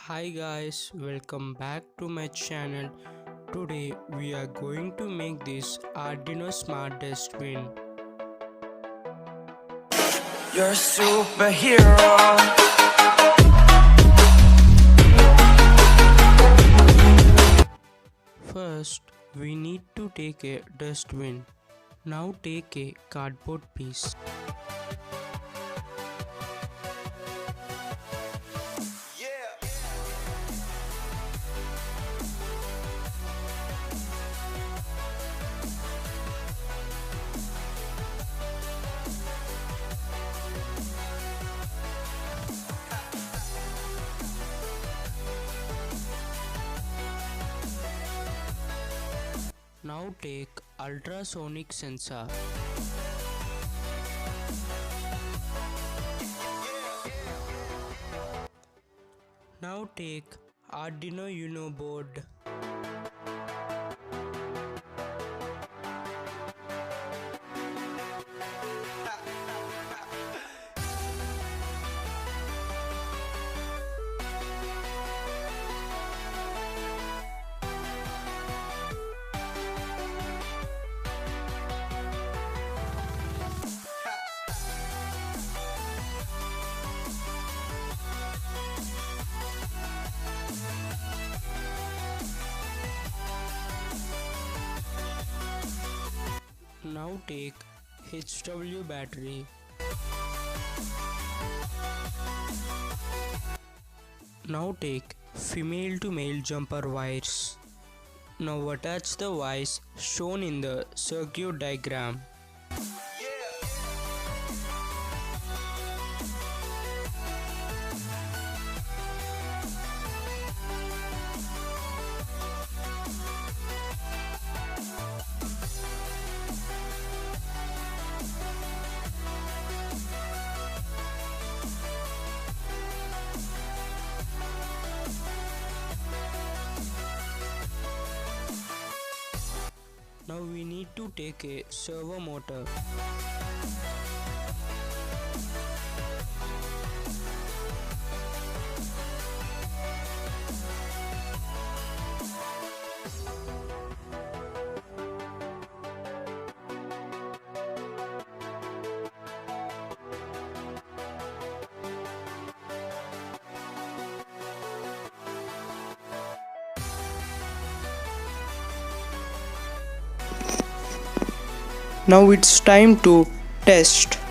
Hi guys, welcome back to my channel. Today we are going to make this Arduino Smart Dustbin. You're a superhero. First, we need to take a dustbin. Now take a cardboard piece. Now take ultrasonic sensor. Now take Arduino Uno board. Now take HW battery. Now take female to male jumper wires. Now attach the wires shown in the circuit diagram. Now we need to take a servo motor. Now it's time to test.